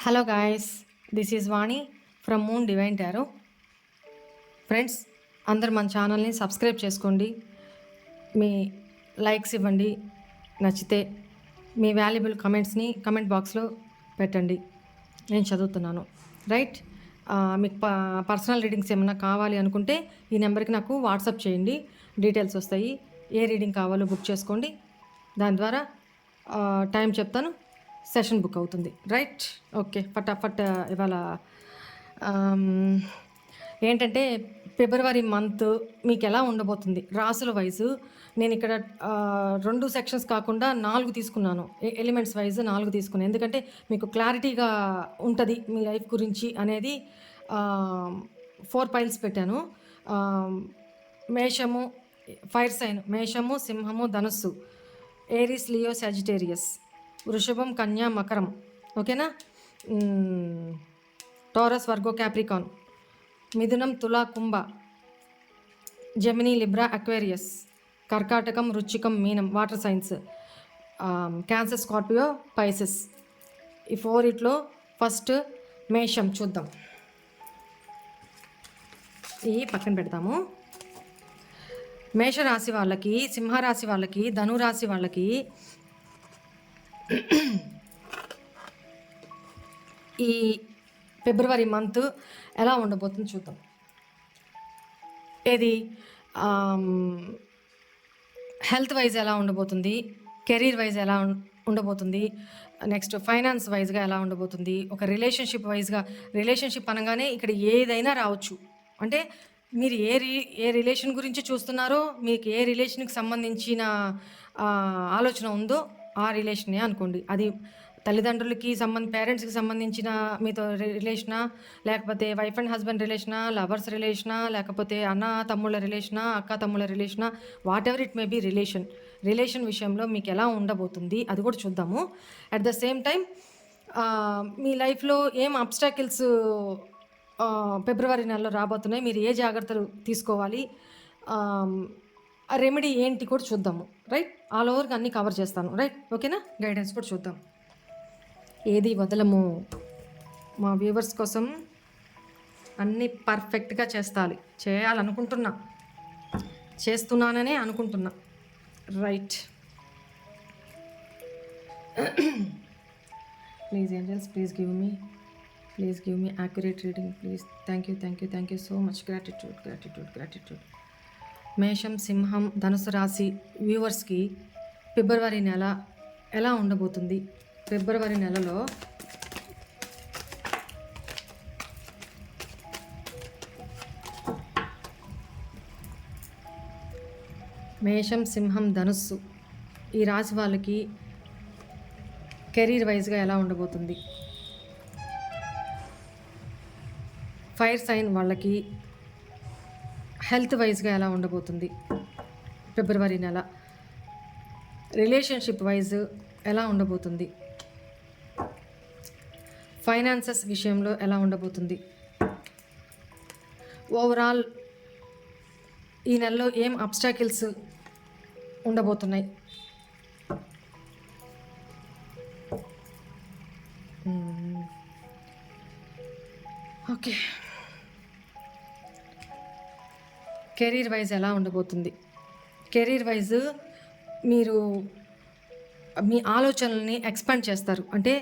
Hello guys, this is Vani from moon divine tarot. Friends, అందరు మన ఛానల్ని subscribe చేసుకోండి, మీ లైక్స్ ఇవ్వండి, నచ్చితే మీ వాల్యుబుల్ కమెంట్స్ని కమెంట్ బాక్స్లో పెట్టండి, నేను చదువుతున్నాను. రైట్, మీకు పర్సనల్ రీడింగ్స్ ఏమైనా కావాలి అనుకుంటే ఈ నెంబర్కి నాకు వాట్సాప్ చేయండి, డీటెయిల్స్ వస్తాయి. ఏ రీడింగ్ కావాలో బుక్ చేసుకోండి, దాని ద్వారా టైం చెప్తాను, సెషన్ బుక్ అవుతుంది. Right, okay. ఫటాఫట్ ఇవాళ ఏంటంటే ఫిబ్రవరి మంత్ మీకు ఎలా ఉండబోతుంది రాసుల వైజు. నేను ఇక్కడ 2 సెక్షన్స్ కాకుండా 4 తీసుకున్నాను, ఎలిమెంట్స్ వైజ్ 4 తీసుకున్నాను. ఎందుకంటే మీకు క్లారిటీగా ఉంటుంది మీ లైఫ్ గురించి అనేది. 4 పైల్స్ పెట్టాను. మేషము ఫైర్ సైన్, మేషము, సింహము, ధనుస్సు, ఏరిస్, లియో, సాజిటేరియస్, వృషభం, కన్యా, మకరం. ఓకేనా? టారస్, వర్గో, క్యాప్రికాన్, మిథునం, తులా, కుంభ, జెమినీ, లిబ్రా, అక్వేరియస్, కర్కాటకం, వృచ్చికం, మీనం, water science, cancer, Scorpio, Pisces. ఈ 4 ఫస్ట్ మేషం చూద్దాం. ఈ పక్కన పెడతాము. మేషరాశి వాళ్ళకి, సింహరాశి వాళ్ళకి, ధనురాశి వాళ్ళకి ఈ ఫిబ్రవరి మంత్ ఎలా ఉండబోతుంది చూద్దాం. ఏది హెల్త్ వైజ్ ఎలా ఉండబోతుంది, కెరీర్ వైజ్ ఎలా ఉండబోతుంది, నెక్స్ట్ ఫైనాన్స్ వైజ్గా ఎలా ఉండబోతుంది, ఒక రిలేషన్షిప్ వైజ్గా. రిలేషన్షిప్ అనగానే ఇక్కడ ఏదైనా రావచ్చు. అంటే మీరు ఏ రిలేషన్ గురించి చూస్తున్నారో, మీకు ఏ రిలేషన్కి సంబంధించిన ఆలోచన ఉందో ఆ రిలేషనే అనుకోండి. అది తల్లిదండ్రులకి పేరెంట్స్కి సంబంధించిన మీతో రిలేషనా, లేకపోతే వైఫ్ అండ్ హస్బెండ్ రిలేషనా, లవర్స్ రిలేషనా, లేకపోతే అన్న తమ్ముళ్ళ రిలేషనా, అక్క తమ్ముళ్ళ రిలేషనా, whatever it may be relation విషయంలో మీకు ఎలా ఉండబోతుంది అది కూడా చూద్దాము. అట్ ద సేమ్ టైం మీ లైఫ్లో ఏం అబ్స్టాకిల్స్ ఫిబ్రవరి నెలలో రాబోతున్నాయి, మీరు ఏ జాగ్రత్తలు తీసుకోవాలి, ఆ రెమెడీ ఏంటి కూడా చూద్దాము. రైట్, ఆల్ ఓవర్గా అన్నీ కవర్ చేస్తాను. రైట్, ఓకేనా? గైడెన్స్ కూడా చూద్దాం. ఏది వదలము, మా వ్యూవర్స్ కోసం అన్నీ పర్ఫెక్ట్గా చేయాలనుకుంటున్నా, చేస్తున్నాననే అనుకుంటున్నా. Right, please angels, please give me accurate reading please. Thank you so much. Gratitude. మేషం, సింహం, ధనుసు రాశి వ్యూవర్స్కి ఫిబ్రవరి నెల ఎలా ఉండబోతుంది? ఫిబ్రవరి నెలలో మేషం, సింహం, ధనుస్సు ఈ రాశి వాళ్ళకి కెరీర్ వైజ్గా ఎలా ఉండబోతుంది? ఫైర్ సైన్ వాళ్ళకి హెల్త్ వైజ్గా ఎలా ఉండబోతుంది ఫిబ్రవరి నెల? రిలేషన్షిప్ వైజ్ ఎలా ఉండబోతుంది? ఫైనాన్సెస్ విషయంలో ఎలా ఉండబోతుంది? ఓవరాల్ ఈ నెలలో ఏం అబ్స్టాకిల్స్ ఉండబోతున్నాయి? ఓకే, కెరీర్ వైజ్ ఎలా ఉండబోతుంది? కెరీర్ వైజ్ మీరు మీ ఆలోచనల్ని ఎక్స్పాండ్ చేస్తారు, అంటే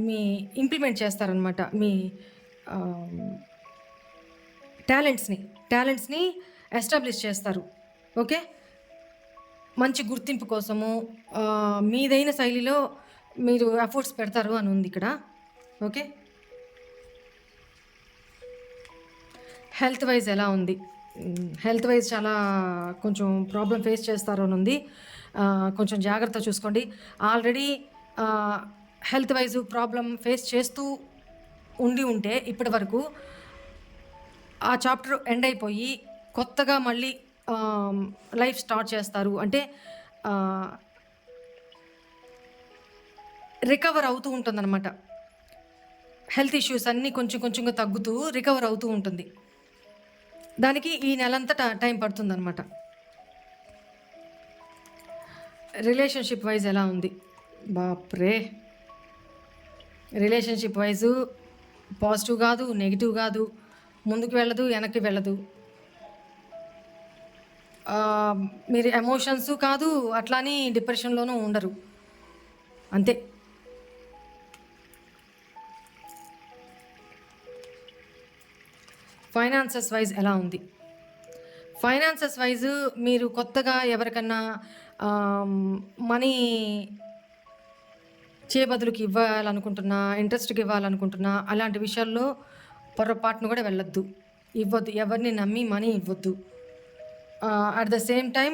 మీ ఇంప్లిమెంట్ చేస్తారనమాట. మీ టాలెంట్స్ని ఎస్టాబ్లిష్ చేస్తారు. ఓకే, మంచి గుర్తింపు కోసము మీదైన శైలిలో మీరు ఎఫర్ట్స్ పెడతారు అని ఉంది ఇక్కడ. ఓకే, హెల్త్ వైజ్ ఎలా ఉంది? హెల్త్ వైజ్ చాలా కొంచెం ప్రాబ్లం ఫేస్ చేస్తారు అని ఉంది. కొంచెం జాగ్రత్త చూసుకోండి. Already health wise problem face చేస్తూ ఉంటే ఇప్పటి వరకు ఆ చాప్టర్ ఎండ్ అయిపోయి కొత్తగా మళ్ళీ లైఫ్ స్టార్ట్ చేస్తారు. అంటే రికవర్ అవుతూ ఉంటుందన్నమాట. హెల్త్ ఇష్యూస్ అన్నీ కొంచెంగా తగ్గుతూ రికవర్ అవుతూ ఉంటుంది. దానికి ఈ నెలంతా టైం పడుతుందన్నమాట. రిలేషన్షిప్ వైజ్ ఎలా ఉంది? బాప్రే, రిలేషన్షిప్ వైజు పాజిటివ్ కాదు, నెగిటివ్ కాదు, ముందుకు వెళ్ళదు, వెనక్కి వెళ్ళదు. మీరు ఎమోషన్స్ కాదు, అట్లాని డిప్రెషన్లోనూ ఉండరు, అంతే. ఫైనాన్సెస్ వైజ్ ఎలా ఉంది? ఫైనాన్సెస్ వైజ్ మీరు కొత్తగా ఎవరికన్నా మనీ చేబదులుకి ఇవ్వాలనుకుంటున్నా, ఇంట్రెస్ట్కి ఇవ్వాలనుకుంటున్నా, అలాంటి విషయాల్లో పొరపాటును కూడా వెళ్ళొద్దు, ఇవ్వద్దు. ఎవరిని నమ్మి మనీ ఇవ్వద్దు. అట్ ద సేమ్ టైం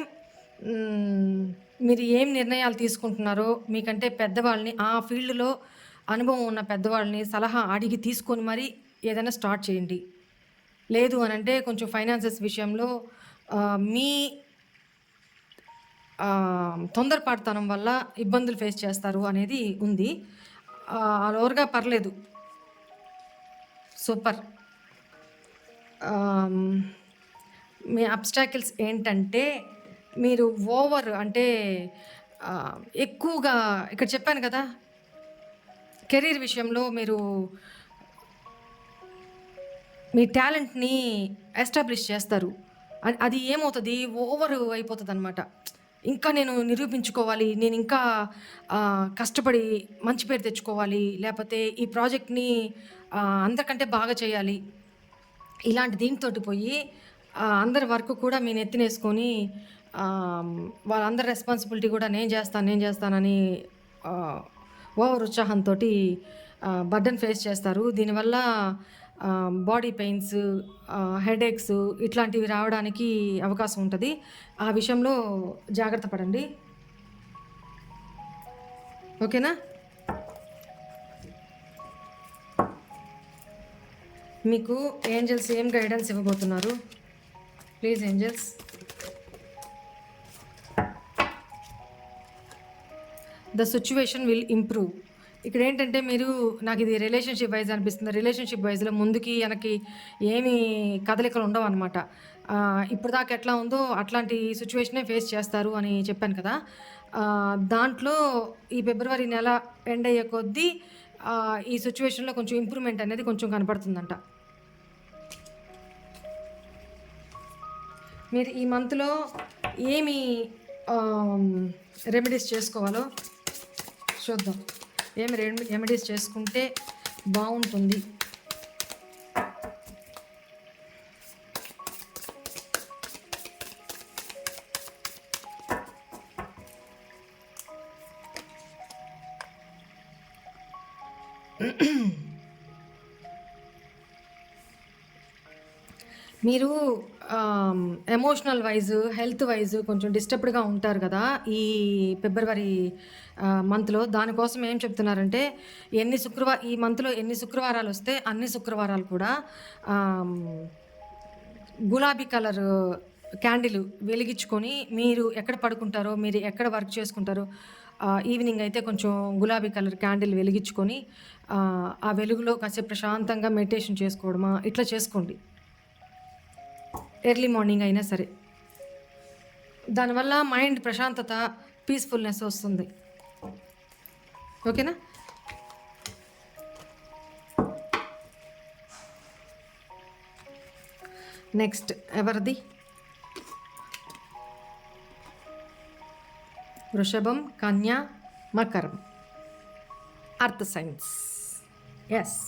మీరు ఏం నిర్ణయాలు తీసుకుంటున్నారో మీకంటే పెద్దవాళ్ళని, ఆ ఫీల్డ్లో అనుభవం ఉన్న పెద్దవాళ్ళని సలహా అడిగి తీసుకొని మరీ ఏదైనా స్టార్ట్ చేయండి. లేదు అని అంటే కొంచెం ఫైనాన్సెస్ విషయంలో మీ తొందరపాటుతనం వల్ల ఇబ్బందులు ఫేస్ చేస్తారు అనేది ఉంది. ఓవర్గా పర్లేదు, సూపర్. మీ అబ్స్టాకిల్స్ ఏంటంటే మీరు ఓవర్ అంటే ఎక్కువగా ఇక్కడ చెప్పాను కదా, కెరీర్ విషయంలో మీరు మీ టాలెంట్ని ఎస్టాబ్లిష్ చేస్తారు. అది ఏమవుతుంది, ఓవర్ అయిపోతుంది అనమాట. ఇంకా నేను నిరూపించుకోవాలి, నేను ఇంకా కష్టపడి మంచి పేరు తెచ్చుకోవాలి, లేకపోతే ఈ ప్రాజెక్ట్ని అందరికంటే బాగా చేయాలి, ఇలాంటి దీంతో పోయి అందరి వర్క్ కూడా మీ నెత్తినేసుకొని వాళ్ళందరి రెస్పాన్సిబిలిటీ కూడా నేను చేస్తానని ఓవర్ ఉత్సాహంతో బర్డన్ ఫేస్ చేస్తారు. దీనివల్ల బాడీ పెయిన్స్, హెడేక్స్ ఇట్లాంటివి రావడానికి అవకాశం ఉంటుంది. ఆ విషయంలో జాగ్రత్త పడండి, ఓకేనా? మీకు ఏంజల్స్ ఏం గైడెన్స్ ఇవ్వబోతున్నారు? Please angels. The situation will improve. ఇక్కడ ఏంటంటే మీరు, నాకు ఇది రిలేషన్షిప్ వైజ్ అనిపిస్తుంది. రిలేషన్షిప్ వైజ్లో ముందుకి వెనక్కి ఏమీ కదలికలు ఉండవు అనమాట. ఇప్పుడు దాకా ఎట్లా ఉందో అట్లాంటి సిచ్యువేషనే ఫేస్ చేస్తారు అని చెప్పాను కదా. దాంట్లో ఈ ఫిబ్రవరి నెల ఎండ్ అయ్యే కొద్దీ ఈ సిచ్యువేషన్లో కొంచెం ఇంప్రూవ్మెంట్ అనేది కొంచెం కనపడుతుందంట. మీరు ఈ మంత్లో ఏమి రెమెడీస్ చేసుకోవాలో చూద్దాం. ఏమి రెమెడీస్ చేసుకుంటే బాగుంటుంది? మీరు ఎమోషనల్ వైజ్, హెల్త్ వైజ్ కొంచెం డిస్టర్బ్డ్గా ఉంటారు కదా ఈ ఫిబ్రవరి మంత్లో. దానికోసం ఏం చెప్తున్నారంటే, ఈ మంత్లో ఎన్ని శుక్రవారాలు వస్తే అన్ని శుక్రవారాలు కూడా గులాబీ కలర్ క్యాండిల్ వెలిగించుకొని, మీరు ఎక్కడ పడుకుంటారో, మీరు ఎక్కడ వర్క్ చేసుకుంటారో, ఈవినింగ్ అయితే కొంచెం గులాబీ కలర్ క్యాండిల్ వెలిగించుకొని ఆ వెలుగులో కాసేపు ప్రశాంతంగా మెడిటేషన్ చేసుకోవడమా ఇట్లా చేసుకోండి, ఎర్లీ మార్నింగ్ అయినా సరే. దానివల్ల మైండ్ ప్రశాంతత, పీస్ఫుల్నెస్ వస్తుంది, ఓకేనా? నెక్స్ట్ ఎవరిది? వృషభం, కన్యా, మకరం, అర్త్ సైన్స్. ఎస్,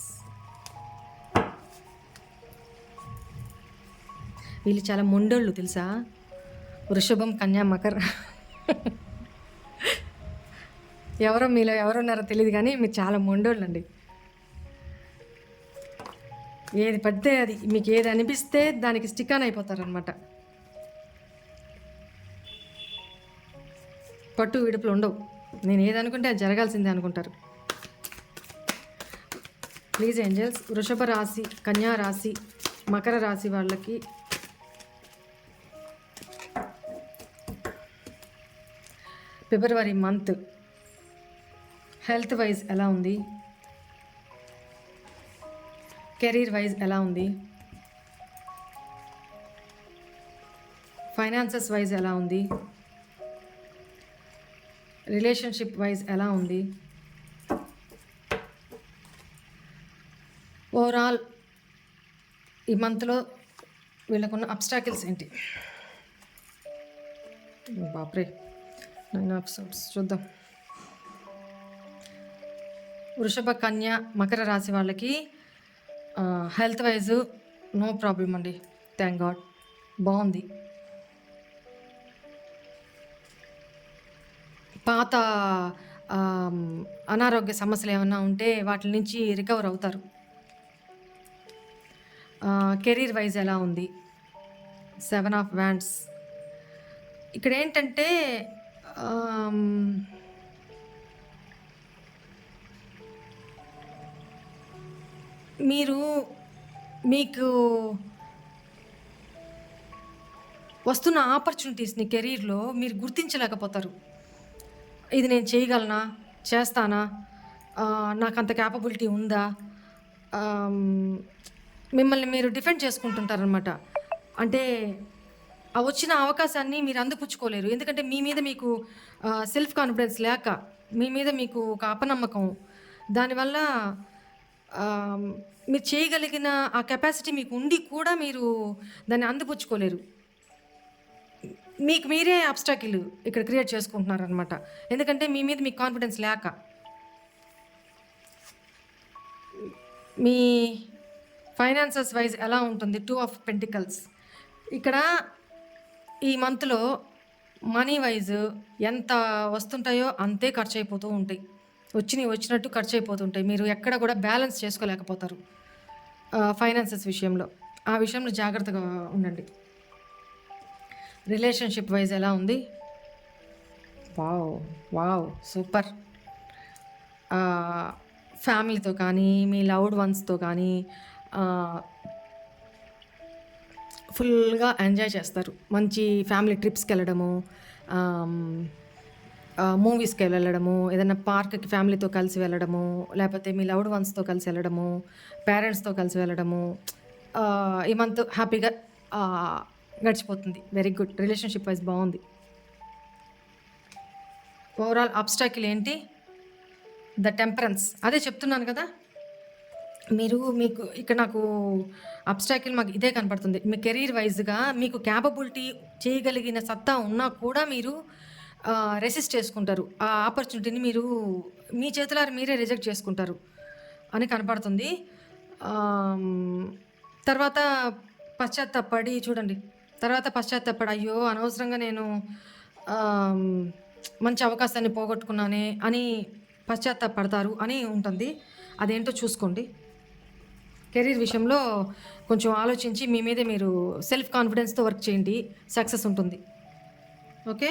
వీళ్ళు చాలా మొండోళ్ళు తెలుసా, వృషభం, కన్యా, మకర. ఎవరో మీలో ఎవరున్నారో తెలియదు కానీ మీరు చాలా మొండోళ్ళు అండి. ఏది పడితే అది, మీకు ఏది అనిపిస్తే దానికి స్టిక్ ఆన్ అయిపోతారనమాట. పట్టు విడుపులు ఉండవు. నేను ఏదనుకుంటే అది జరగాల్సిందే అనుకుంటారు. ప్లీజ్ ఏంజల్స్, వృషభ రాశి, కన్యా రాశి, మకర రాశి వాళ్ళకి ఫిబ్రవరి మంత్ హెల్త్ వైజ్ ఎలా ఉంది? కెరీర్ వైజ్ ఎలా ఉంది? ఫైనాన్సెస్ వైజ్ ఎలా ఉంది? రిలేషన్షిప్ వైజ్ ఎలా ఉంది? ఓవరాల్ ఈ మంత్లో వీళ్ళకున్న అబ్స్టాకిల్స్ ఏంటి? బాప్రే, 9 ఎపిసోడ్స్ చూద్దాం. వృషభ, కన్య, మకర రాశి వాళ్ళకి హెల్త్ వైజ్ నో ప్రాబ్లం అండి, థ్యాంక్ గాడ్, బాగుంది. పాత అనారోగ్య సమస్యలు ఏమైనా ఉంటే వాటి నుంచి రికవర్ అవుతారు. కెరీర్ వైజ్ ఎలా ఉంది? 7 ఆఫ్ వ్యాండ్స్. ఇక్కడ ఏంటంటే మీకు వస్తున్న ఆపర్చునిటీస్ని కెరీర్లో మీరు గుర్తించలేకపోతారు. ఇది నేను చేయగలనా, చేస్తానా, నాకు అంత క్యాపబిలిటీ ఉందా, మిమ్మల్ని మీరు డిఫెండ్ చేసుకుంటుంటారనమాట. అంటే ఆ వచ్చిన అవకాశాన్ని మీరు అందిపుచ్చుకోలేరు. ఎందుకంటే మీ మీద మీకు సెల్ఫ్ కాన్ఫిడెన్స్ లేక, మీ మీద మీకు ఒక అపనమ్మకం, దానివల్ల మీరు చేయగలిగిన ఆ కెపాసిటీ మీకు ఉండి కూడా మీరు దాన్ని అందిపుచ్చుకోలేరు. మీకు మీరే అబ్స్టాకిల్ ఇక్కడ క్రియేట్ చేసుకుంటున్నారనమాట. ఎందుకంటే మీ మీద మీకు కాన్ఫిడెన్స్ లేక. మీ ఫైనాన్సెస్ వైజ్ ఎలా ఉంటుంది? 2 ఆఫ్ పెంటికల్స్. ఇక్కడ ఈ మంత్లో మనీ వైజ్ ఎంత వస్తుంటాయో అంతే ఖర్చు అయిపోతూ ఉంటాయి. వచ్చినట్టు ఖర్చు అయిపోతుంటాయి. మీరు ఎక్కడ కూడా బ్యాలెన్స్ చేసుకోలేకపోతారు ఫైనాన్సెస్ విషయంలో. ఆ విషయంలో జాగ్రత్తగా ఉండండి. రిలేషన్షిప్ వైజ్ ఎలా ఉంది? Wow super. ఫ్యామిలీతో కానీ, మీ లవ్డ్ వన్స్తో కానీ ఫుల్గా ఎంజాయ్ చేస్తారు. మంచి ఫ్యామిలీ ట్రిప్స్కి వెళ్ళడము, మూవీస్కి వెళ్ళడము, ఏదైనా పార్క్కి ఫ్యామిలీతో కలిసి వెళ్ళడము, లేకపోతే మీ లవ్డ్ వన్స్తో కలిసి వెళ్ళడము, పేరెంట్స్తో కలిసి వెళ్ళడము, ఈ మంత్ హ్యాపీగా గడిచిపోతుంది. Very good. రిలేషన్షిప్ వైజ్ బాగుంది. ఓవరాల్ అబ్స్టాకిల్ ఏంటి? The temperance. అదే చెప్తున్నాను కదా, మీకు ఇక్కడ నాకు అబ్స్టాకిల్ మాకు ఇదే కనపడుతుంది. మీ కెరీర్ వైజ్గా మీకు క్యాపబిలిటీ, చేయగలిగిన సత్తా ఉన్నా కూడా మీరు రెసిస్ట్ చేసుకుంటారు. ఆ ఆపర్చునిటీని మీరు మీ చేతులారా మీరే రిజెక్ట్ చేసుకుంటారు అని కనపడుతుంది. తర్వాత పశ్చాత్తాపడి చూడండి, అయ్యో అనవసరంగా నేను మంచి అవకాశాన్ని పోగొట్టుకున్నానే అని పశ్చాత్తాపడతారు అని ఉంటుంది. అదేంటో చూసుకోండి. కెరీర్ విషయంలో కొంచెం ఆలోచించి మీ మీదే మీరు సెల్ఫ్ కాన్ఫిడెన్స్తో వర్క్ చేయండి, సక్సెస్ ఉంటుంది. ఓకే,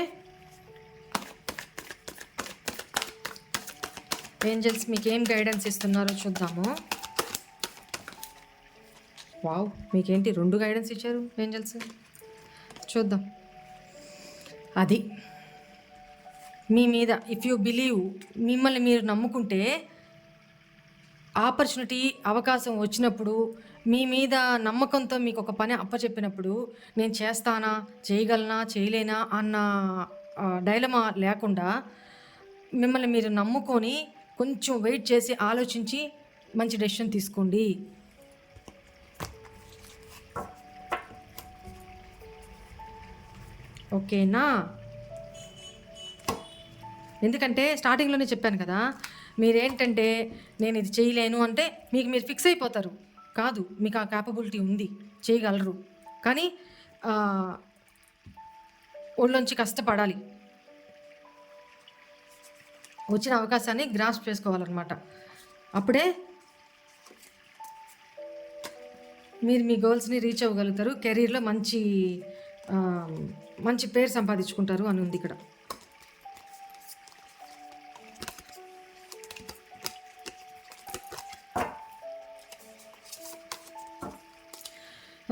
ఏంజల్స్ మీకు ఏం గైడెన్స్ ఇస్తున్నారో చూద్దాము. వావ్, మీకేంటి 2 గైడెన్స్ ఇచ్చారు ఏంజల్స్? చూద్దాం. అది మీ మీద ఇఫ్ యూ బిలీవ్, మిమ్మల్ని మీరు నమ్ముకుంటే ఆపర్చునిటీ, అవకాశం వచ్చినప్పుడు మీ మీద నమ్మకంతో మీకు ఒక పని అప్పచెప్పినప్పుడు నేను చేస్తానా, చేయగలనా, చేయలేనా అన్న డైలమా లేకుండా మిమ్మల్ని మీరు నమ్ముకొని కొంచెం వెయిట్ చేసి ఆలోచించి మంచి డెసిషన్ తీసుకోండి. ఓకేనా? ఎందుకంటే స్టార్టింగ్లోనే చెప్పాను కదా, మీరేంటంటే నేను ఇది చేయలేను అంటే మీరు ఫిక్స్ అయిపోతారు. కాదు, మీకు ఆ క్యాపబిలిటీ ఉంది, చేయగలరు. కానీ ఒళ్ళొంచి కష్టపడాలి. వచ్చిన అవకాశాన్ని గ్రాస్ప్ చేసుకోవాలన్నమాట. అప్పుడే మీరు మీ గోల్స్ని రీచ్ అవ్వగలుగుతారు. కెరీర్లో మంచి పేరు సంపాదించుకుంటారు అని ఉంది ఇక్కడ.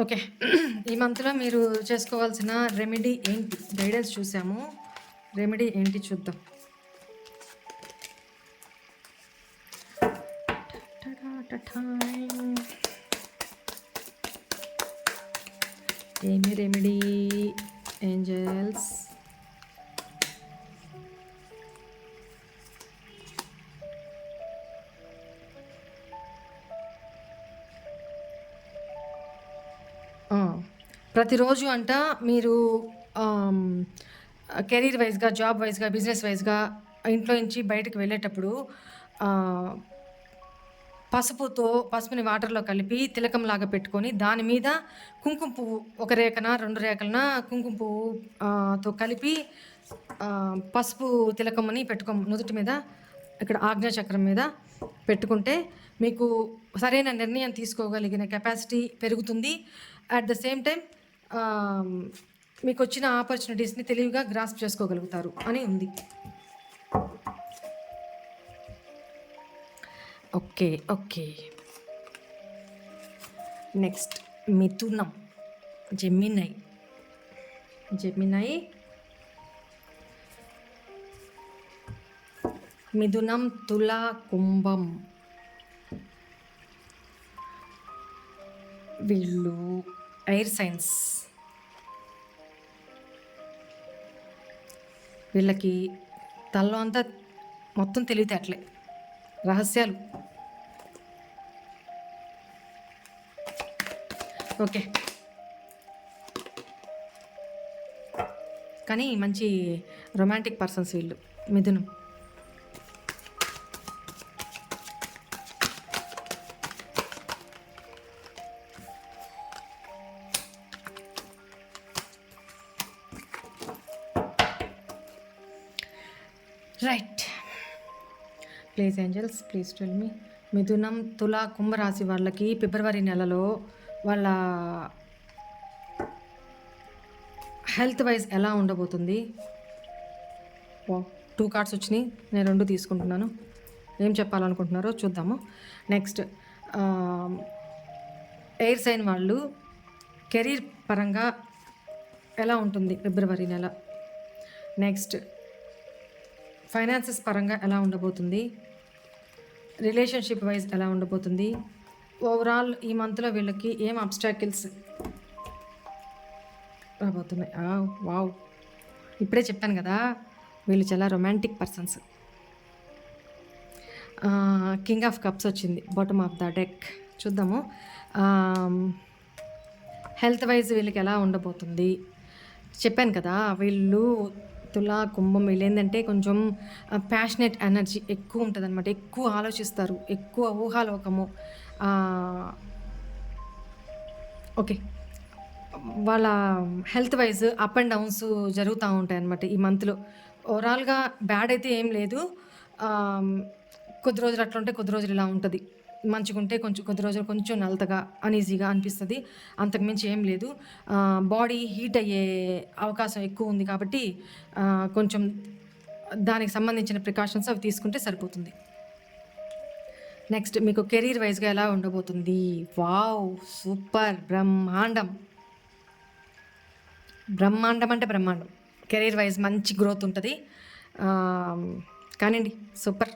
ఓకే, ఈ మంత్లో మీరు చేసుకోవాల్సిన రెమెడీ ఏంటి? గైడెన్స్ చూసాము, రెమెడీ ఏంటి చూద్దాం. ఏమి రెమెడీ ఏంజల్స్? ఆ! ప్రతిరోజు మీరు కెరీర్ వైస్‌గా, జాబ్ వైస్‌గా, బిజినెస్ వైస్‌గా ఇంట్లో నుంచి బయటకి వెళ్ళేటప్పుడు ఆహ్, పసుపుని వాటర్‌లో కలిపి తిలకంలాగా పెట్టుకొని దాని మీద కుంకుమ పువ్వు ఒక రేఖన, 2 రేఖలన కుంకుమ పువ్వు తో కలిపి పసుపు తిలకమని నుదుటి మీద ఇక్కడ ఆజ్ఞా చక్రం మీద పెట్టుకుంటే మీకు సరైన నిర్ణయం తీసుకోగలిగిన కెపాసిటీ పెరుగుతుంది. అట్ ద సేమ్ టైమ్ మీకొచ్చిన ఆపర్చునిటీస్‌ని తెలివిగా గ్రాస్ప్ చేసుకోగలుగుతారు అని ఉంది. ఓకే. ఓకే. నెక్స్ట్ మిథునం. జెమినై. మిథునం, తుల, కుంభం. వీళ్ళు ఎయిర్ సైన్స్. వీళ్ళకి తలలో అంతా మొత్తం తెలివితేటలే, రహస్యాలు. ఓకే. కానీ మంచి రొమాంటిక్ పర్సన్స్ వీళ్ళు, మిథునం. Right. Please angels, please tell me మిథునం, తుల, కుంభరాశి వాళ్ళకి ఫిబ్రవరి నెలలో వాళ్ళ హెల్త్ వైజ్ ఎలా ఉండబోతుంది? 2 కార్డ్స్ వచ్చినాయి, నేను 2 తీసుకుంటున్నాను. ఏం చెప్పాలనుకుంటున్నారో చూద్దాము. నెక్స్ట్ ఎయిర్ సైన్ వాళ్ళు కెరీర్ పరంగా ఎలా ఉంటుంది ఫిబ్రవరి నెల? నెక్స్ట్ ఫైనాన్సెస్ పరంగా ఎలా ఉండబోతుంది? రిలేషన్షిప్ వైజ్ ఎలా ఉండబోతుంది? ఓవరాల్ ఈ మంత్లో వీళ్ళకి ఏం అబ్స్టాకిల్స్ రాబోతున్నాయి? వావ్, ఇప్పుడే చెప్పాను కదా వీళ్ళు చాలా romantic persons. King of cups వచ్చింది బాటమ్ ఆఫ్ ద డెక్. చూద్దాము హెల్త్ వైజ్ వీళ్ళకి ఎలా ఉండబోతుంది. చెప్పాను కదా వీళ్ళు తుల, కుంభం వీళ్ళు ఏంటంటే కొంచెం ప్యాషనెట్ ఎనర్జీ ఎక్కువ ఉంటుంది అనమాట. ఎక్కువ ఆలోచిస్తారు, ఎక్కువ ఊహాలోకము. ఓకే. వాళ్ళ health wise up and downs జరుగుతూ ఉంటాయి అన్నమాట ఈ మంత్లో. ఓవరాల్గా బ్యాడ్ అయితే ఏం లేదు. కొద్ది రోజులు అట్లా ఉంటే కొద్ది రోజులు ఇలా ఉంటుంది. మంచిగుంటే కొద్ది రోజులు కొంచెం నలతగా అనీజీగా అనిపిస్తుంది. అంతకుమించి ఏం లేదు. బాడీ హీట్ అయ్యే అవకాశం ఎక్కువ ఉంది కాబట్టి కొంచెం దానికి సంబంధించిన ప్రికాషన్స్ అవి తీసుకుంటే సరిపోతుంది. నెక్స్ట్ మీకు కెరీర్ వైజ్గా ఎలా ఉండబోతుంది? వావ్, సూపర్, బ్రహ్మాండం. అంటే బ్రహ్మాండం. కెరీర్ వైజ్ మంచి గ్రోత్ ఉంటుంది. కానివ్వండి, సూపర్.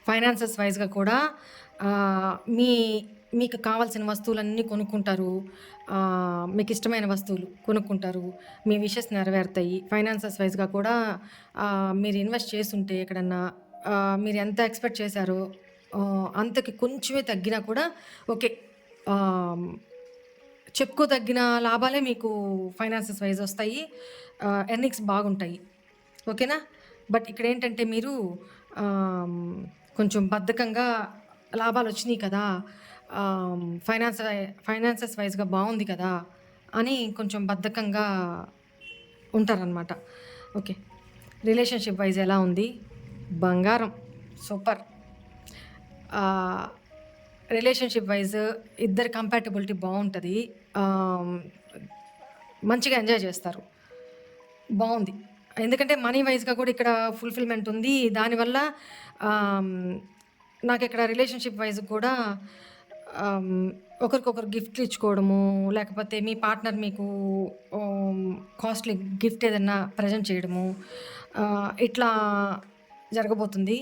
ఫైనాన్సెస్ వైజ్గా కూడా మీకు కావాల్సిన వస్తువులన్నీ కొనుక్కుంటారు. మీకు ఇష్టమైన వస్తువులు కొనుక్కుంటారు. మీ విషెస్ నెరవేరుతాయి. ఫైనాన్సెస్ వైజ్గా కూడా మీరు ఇన్వెస్ట్ చేస్తుంటే ఎక్కడన్నా మీరు ఎంత ఎక్స్పెక్ట్ చేశారో అంతకి కొంచెమే తగ్గినా కూడా ఓకే, చెప్పుకోదగిన లాభాలే మీకు ఫైనాన్సెస్ వైజ్ వస్తాయి. ఎర్నింగ్స్ బాగుంటాయి. ఓకేనా? బట్ ఇక్కడ ఏంటంటే మీరు కొంచెం బద్ధకంగా లాభాలు వచ్చినాయి కదా, ఫైనాన్సెస్ వైజ్గా బాగుంది కదా అని కొంచెం బద్ధకంగా ఉంటారనమాట. ఓకే. రిలేషన్షిప్ వైజ్ ఎలా ఉంది? బంగారం, సూపర్. రిలేషన్షిప్ వైజ్ ఇద్దరు కంపాటబిలిటీ బాగుంటుంది. మంచిగా ఎంజాయ్ చేస్తారు. బాగుంది. ఎందుకంటే మనీ వైజ్గా కూడా ఇక్కడ ఫుల్ఫిల్మెంట్ ఉంది. దానివల్ల నాకు ఇక్కడ రిలేషన్షిప్ వైజ్ కూడా ఒకరికొకరు గిఫ్ట్లు ఇచ్చుకోవడము, లేకపోతే మీ పార్ట్నర్ మీకు కాస్ట్లీ గిఫ్ట్ ఏదన్నా ప్రజెంట్ చేయడము, ఇట్లా జరగబోతుంది.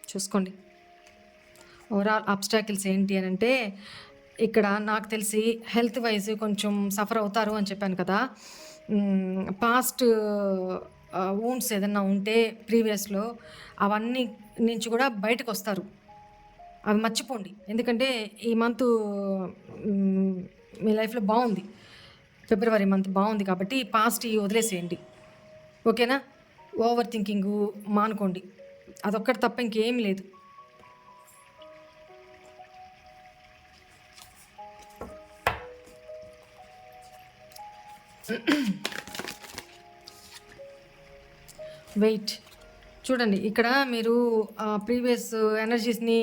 చూసుకోండి. ఓవరాల్ అబ్స్టాకిల్స్ ఏంటి అని అంటే ఇక్కడ నాకు తెలిసి హెల్త్ వైజ్ కొంచెం సఫర్ అవుతారు అని చెప్పాను కదా. పాస్ట్ వూండ్స్ ఏదన్నా ఉంటే ప్రీవియస్లో అవన్నీ నుంచి కూడా బయటకు వస్తారు. అవి మర్చిపోండి. ఎందుకంటే ఈ మంతు హ్మ్, మీ లైఫ్‌లో బావుంది. ఫిబ్రవరి మంత్ బావుంది కాబట్టి పాస్ట్‌యి వదిలేసేయండి. ఓకేనా? ఓవర్ థింకింగు మానుకోండి. అదొక్కటి తప్ప ఇంకేం లేదు. వెయిట్. చూడండి ఇక్కడ మీరు ప్రీవియస్ ఎనర్జీస్‌ని,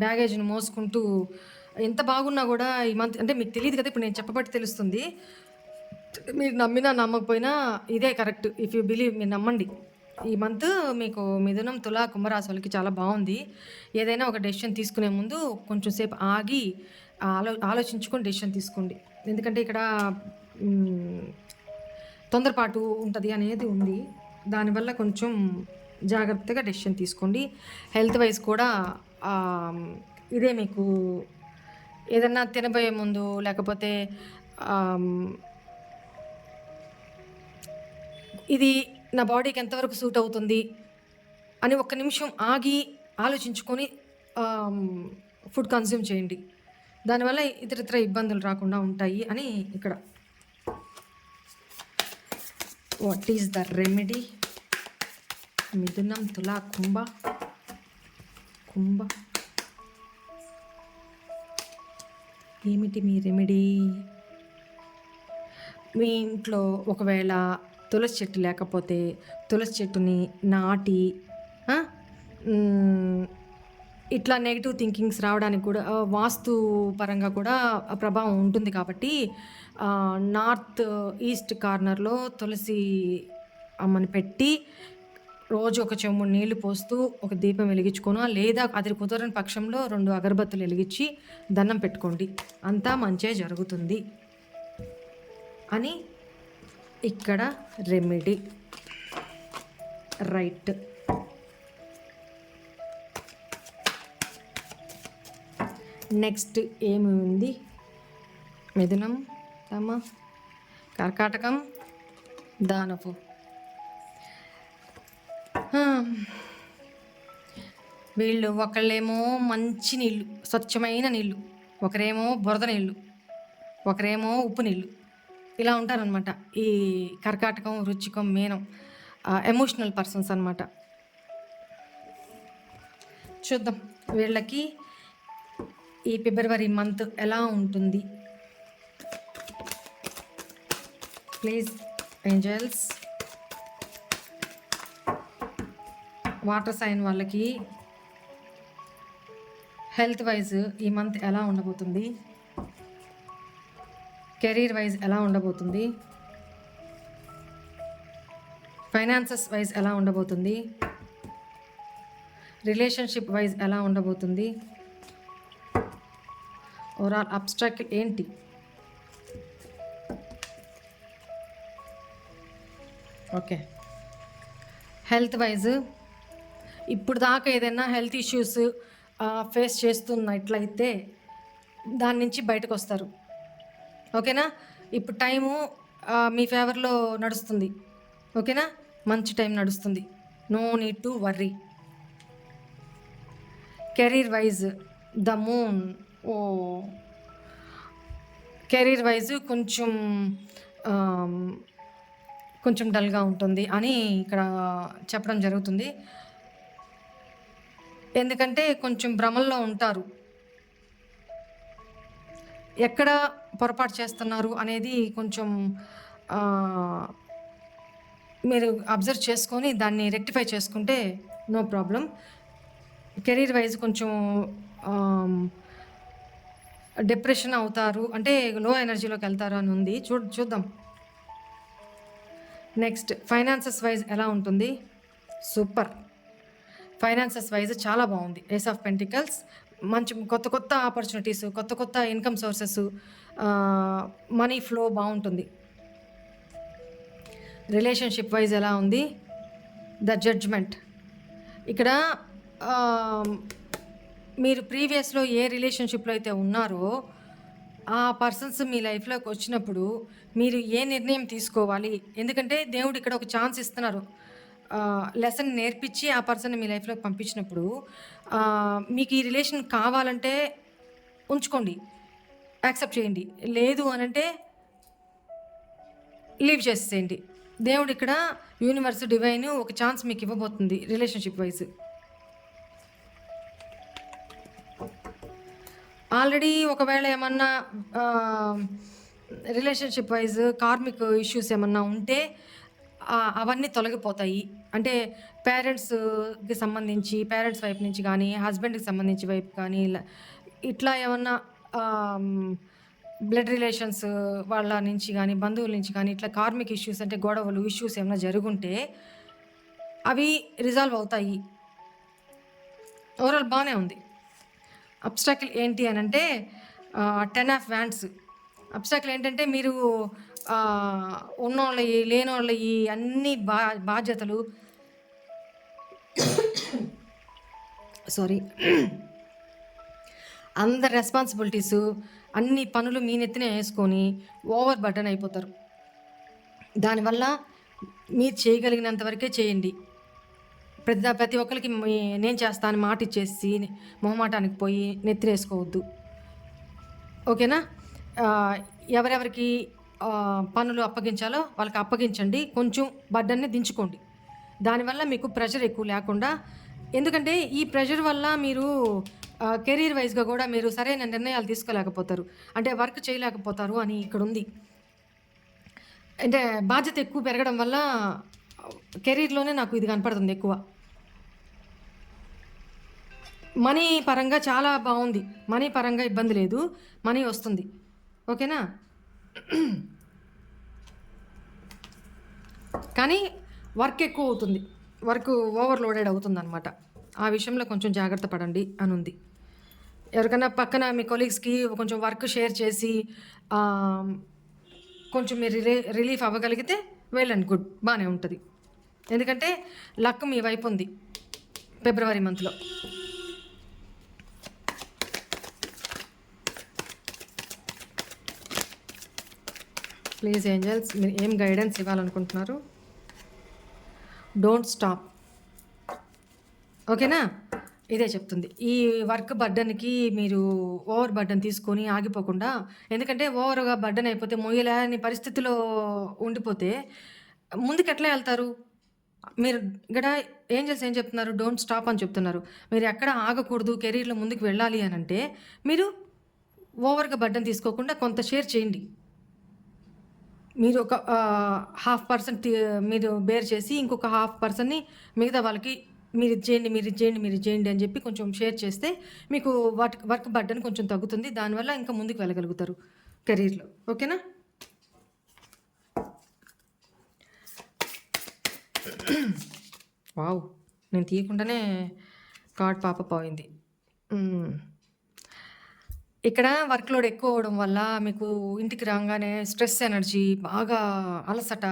బ్యాగేజ్‌ని మోసుకుంటూ ఎంత బాగున్నా గూడా ఈ మంత్ అంటే మీకు తెలీదు కదా! ఇప్పుడు నేను చెప్పబట్టి తెలుస్తుంది. మీరు నమ్మినా నమ్మకపోయినా ఇదే కరెక్ట్. ఇఫ్ యూ బిలీవ్ మీరు నమ్మండి. ఈ మంత్ మీకు మిథునం, తుల, కుంభరాశి వాళ్ళకి చాలా బావుంది. ఏదైనా ఒక డెసిషన్ తీసుకునే ముందు కొంచెం సేపు ఆగి ఆలోచించుకొని డెసిషన్ తీసుకోండి. ఎందుకంటే ఇక్కడ హ్మ్, తొందరపాటు ఉంటది అనేది ఉంది. దానివల్ల కొంచెం జాగ్రత్తగా డెసిషన్ తీసుకోండి. హెల్త్ వైజ్ కూడా ఆహ్, ఇదే మీకు ఏదన్నా తినబోయే ముందు లేకపోతే ఆహ్, ఇది నా బాడీకి ఎంతవరకు సూట్ అవుతుంది అని ఒక్క నిమిషం ఆగి ఆలోచించుకొని ఆహ్, ఫుడ్ కన్జ్యూమ్ చేయండి. దానివల్ల ఇతరితర ఇబ్బందులు రాకుండా ఉంటాయి అని ఇక్కడ. What is the remedy? మిథునం, తుల, కుంభ. ఏమిటి మీ రెమెడీ? మీ ఇంట్లో ఒకవేళ తులసి చెట్టు లేకపోతే తులసి చెట్టుని నాటి ఆ, ఇట్లా నెగిటివ్ థింకింగ్స్ రావడానికి కూడా వాస్తు పరంగా కూడా ప్రభావం ఉంటుంది కాబట్టి నార్త్ ఈస్ట్ కార్నర్లో తులసి అమ్మని పెట్టి రోజు ఒక చెంబు నీళ్లు పోస్తూ ఒక దీపం వెలిగించుకోను, లేదా అది కుదరని పక్షంలో 2 అగరబత్తులు వెలిగించి దండం పెట్టుకోండి. అంతా మంచే జరుగుతుంది అని ఇక్కడ రెమెడీ. రైట్. నెక్స్ట్ ఏమి ఉంది? మిథునం, కర్కాటకం, దానపు. వీళ్ళు ఒకళ్ళేమో మంచి నీళ్ళు, స్వచ్ఛమైన నీళ్ళు, ఒకరేమో బురద నీళ్ళు, ఒకరేమో ఉప్పు నీళ్ళు, ఇలా ఉంటారనమాట. ఈ కర్కాటకం, వృచ్చికం, మీనం ఎమోషనల్ పర్సన్స్ అనమాట. చూద్దాం వీళ్ళకి ఈ ఫిబ్రవరి మంత్ ఎలా ఉంటుంది. Please angels. వాటర్ సైన్ వాళ్ళకి హెల్త్ వైజ్ ఈ మంత్ ఎలా ఉండబోతుంది? కెరీర్ వైజ్ ఎలా ఉండబోతుంది? ఫైనాన్సెస్ వైజ్ ఎలా ఉండబోతుంది? రిలేషన్షిప్ వైజ్ ఎలా ఉండబోతుంది? ఓవరాల్ అబ్స్ట్రాక్ట్ ఏంటి? ఓకే. హెల్త్ వైజ్ ఇప్పుడు దాకా ఏదైనా హెల్త్ ఇష్యూస్ ఫేస్ చేస్తున్నట్లయితే దాని నుంచి బయటకు వస్తారు. ఓకేనా? ఇప్పుడు టైము మీ ఫేవర్లో నడుస్తుంది. ఓకేనా? మంచి టైం నడుస్తుంది. No need to worry. Career wise the moon. Career wise కొంచెం డల్గా ఉంటుంది అని ఇక్కడ చెప్పడం జరుగుతుంది. ఎందుకంటే కొంచెం భ్రమల్లో ఉంటారు. ఎక్కడ పొరపాటు చేస్తున్నారు అనేది కొంచెం మీరు అబ్జర్వ్ చేసుకొని దాన్ని రెక్టిఫై చేసుకుంటే నో ప్రాబ్లం. కెరీర్ వైజ్ కొంచెం డిప్రెషన్ అవుతారు, అంటే లో ఎనర్జీలోకి వెళ్తారు అని ఉంది. చూద్దాం. నెక్స్ట్ ఫైనాన్సెస్ వైజ్ ఎలా ఉంటుంది? సూపర్. ఫైనాన్సెస్ వైజ్ చాలా బాగుంది. ఏస్ ఆఫ్ పెంటికల్స్, మంచి కొత్త ఆపర్చునిటీస్, కొత్త ఇన్కమ్ సోర్సెస్, మనీ ఫ్లో బాగుంటుంది. రిలేషన్షిప్ వైజ్ ఎలా ఉంది? The judgement. ఇక్కడ మీరు ప్రీవియస్లో ఏ రిలేషన్షిప్లో అయితే ఉన్నారో ఆ పర్సన్స్ మీ లైఫ్లోకి వచ్చినప్పుడు మీరు ఏ నిర్ణయం తీసుకోవాలి? ఎందుకంటే దేవుడు ఇక్కడ ఒక ఛాన్స్ ఇస్తున్నారు. లెసన్ నేర్పించి ఆ పర్సన్‌ని మీ లైఫ్‌లోకి పంపించినప్పుడు మీకు ఈ రిలేషన్ కావాలంటే ఉంచుకోండి. యాక్సెప్ట్ చేయండి. లేదు అనంటే లీవ్ చేసేసేయండి. దేవుడిక్కడ యూనివర్స్, డివైన్ ఒక ఛాన్స్ మీకు ఇవ్వబోతుంది రిలేషన్‌షిప్ వైస్. ఆల్రెడీ ఒకవేళ ఏమన్నా రిలేషన్‌షిప్ వైస్ కార్మిక్ ఇష్యూస్ ఏమన్నా ఉంటే అవన్నీ తొలగిపోతాయి. అంటే పేరెంట్స్‌కి సంబంధించి పేరెంట్స్ వైపు నుంచి గానీ, హస్బెండ్‌కి సంబంధించి వైపు కానీ ఇట్లా ఏమన్నా బ్లడ్ రిలేషన్స్ వాళ్ళ నుంచి గానీ, బంధువుల నుంచి గానీ ఇట్లా కార్మిక్ ఇష్యూస్ అంటే గొడవలు, ఇష్యూస్ ఏమన్నా జరుగుంటే అవి రిజాల్వ్ అవుతాయి. ఓవరాల్ బానే ఉంది. అబ్‌స్టాకిల్ ఏంటి అనంటే 10 ఆఫ్ వ్యాండ్స్. అబ్‌స్టాకిల్ ఏంటంటే మీరు ఉన్నోళ్ళయి, లేనోళ్ళయి అన్ని బాధ్యతలు సారీ అందరి రెస్పాన్సిబిలిటీసు అన్ని పనులు మీ నెత్తినే యేసుకొని ఓవర్ బర్డెన్ అయిపోతారు. దానివల్ల మీరు చేయగలిగినంత వరకే చేయండి. ప్రతి ఒక్కరికి నేను చేస్తా అని మాట ఇచ్చేసి మొహమాటానికి పోయి నెత్తినేసుకోవద్దు. ఓకేనా? ఎవరెవరికి పనులు అప్పగించాలో వాళ్ళకి అప్పగించండి. కొంచెం బర్డెన్‌ని దించుకోండి. దానివల్ల మీకు ప్రెషర్ ఎక్కువ లేకుండా, ఎందుకంటే ఈ ప్రెషర్ వల్ల మీరు కెరీర్ వైస్‌గా కూడా మీరు సరైన నిర్ణయాలు తీసుకోలేకపోతారు. అంటే వర్క్ చేయలేకపోతారు అని ఇక్కడుంది. అంటే బాధ్యత ఎక్కువ పెరగడం వల్ల కెరీర్‌లోనే నాకు ఇది కనపడుతుంది ఎక్కువ. మనీ పరంగా చాలా బాగుంది. మనీ పరంగా ఇబ్బంది లేదు. మనీ వస్తుంది. ఓకేనా? కానీ వర్క్ ఎక్కువ అవుతుంది. వర్క్ ఓవర్‌లోడెడ్ అవుతుందనమాట. ఆ విషయంలో కొంచెం జాగ్రత్త పడండి అనుంది. ఎవరికైనా పక్కన మీ కొలీగ్స్‌కి కొంచెం వర్క్ షేర్ చేసి కొంచెం మీరు రిలీఫ్ అవ్వగలిగితే వెల్ అండ్ గుడ్. బానే ఉంటది. ఎందుకంటే లక్ మీ వైపు ఉంది ఫిబ్రవరి మంత్‌లో. ప్లీజ్ ఏంజెల్స్ మీరు ఏం గైడెన్స్ ఇవ్వాలనుకుంటున్నారు? Don't stop. ఓకేనా? ఇదే చెప్తుంది. ఈ వర్క్ బర్డెన్‌కి మీరు ఓవర్ బర్డెన్ తీసుకొని ఆగిపోకుండా, ఎందుకంటే ఓవర్‌గా బర్డెన్ అయిపోతే మొయ్యలేని పరిస్థితిలో ఉండిపోతే ముందుకెట్లా ఎళ్తారు? మీరు ఇక్కడ ఏంజెల్స్ ఏం చెప్తున్నారు? డోంట్ స్టాప్ అని చెప్తున్నారు. మీరు ఎక్కడ ఆగకూడదు, కెరీర్‌లో ముందుకు వెళ్ళాలి అనంటే మీరు ఓవర్‌గా బర్డెన్ తీసుకోకుండా కొంత షేర్ చేయండి. మీరు ఒక 50% మీరు బేర్ చేసి ఇంకొక 50%ని మిగతా వాళ్ళకి మీరిది చేయండి అని చెప్పి కొంచెం షేర్ చేస్తే మీకు వర్క్ బర్డెన్ కొంచెం తగ్గుతుంది. దానివల్ల ఇంకా ముందుకు వెళ్ళగలుగుతారు కెరీర్‌లో. ఓకేనా? వావ్! నేను తీయకుండానే కార్డ్ పాపప్ అయింది. ఇక్కడ వర్క్ లోడ్ ఎక్కువ అవ్వడం వల్ల మీకు ఇంటికి రాగానే స్ట్రెస్ ఎనర్జీ, బాగా అలసట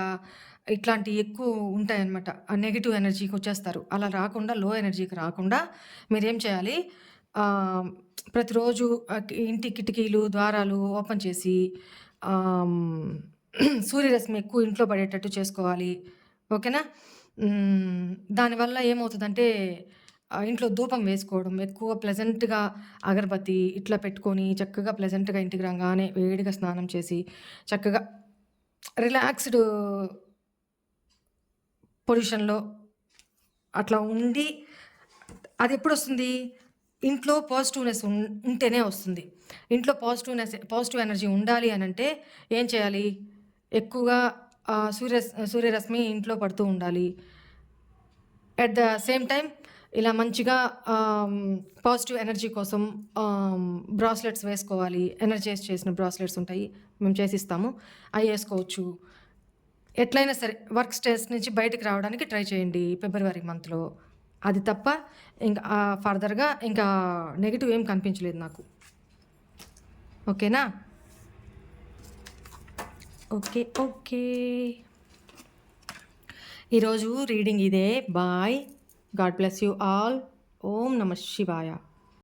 ఇట్లాంటివి ఎక్కువ ఉంటాయన్నమాట. ఆ నెగెటివ్ ఎనర్జీకి వచ్చేస్తారు. అలా రాకుండా, లో ఎనర్జీకి రాకుండా మీరేం చేయాలి, ప్రతిరోజు ఇంటి కిటికీలు, ద్వారాలు ఓపెన్ చేసి సూర్యరశ్మి ఎక్కువ ఇంట్లో పడేటట్టు చేసుకోవాలి. ఓకేనా? దానివల్ల ఏమవుతుందంటే ఇంట్లో ధూపం వేసుకోవడం, ఎక్కువ ప్లెజెంట్‌గా అగరబత్తి ఇట్లా పెట్టుకొని చక్కగా ప్లెజెంట్‌గా ఇంటికి రాగానే వేడిగా స్నానం చేసి చక్కగా రిలాక్స్‌డ్ పొజిషన్‌లో అట్లా ఉండి అదెప్పుడొస్తుంది? ఇంట్లో పాజిటివ్‌నెస్ ఉంటేనే వస్తుంది. ఇంట్లో పాజిటివ్ ఎనర్జీ ఉండాలి అనంటే ఏం చేయాలి? ఎక్కువగా సూర్యరశ్మి ఇంట్లో పడుతూ ఉండాలి. ఎట్ ద సేమ్ టైమ్ ఇలా మంచిగా పాజిటివ్ ఎనర్జీ కోసం బ్రాస్లెట్స్ వేసుకోవాలి. ఎనర్జైజ్ చేసిన బ్రాస్లెట్స్ ఉంటాయి. మేము చేసిస్తాము. అవి వేసుకోవచ్చు. ఎట్లయినా సరే వర్క్ స్ట్రెస్ నుంచి బయటకు రావడానికి ట్రై చేయండి ఫిబ్రవరి మంత్‌లో. అది తప్ప ఇంకా ఫర్దర్‌గా ఇంకా నెగెటివ్ ఏం కనిపించలేదు నాకు. ఓకేనా? ఓకే. ఈరోజు రీడింగ్ ఇదే. Bye. God bless you all. ఓం నమః శివాయ.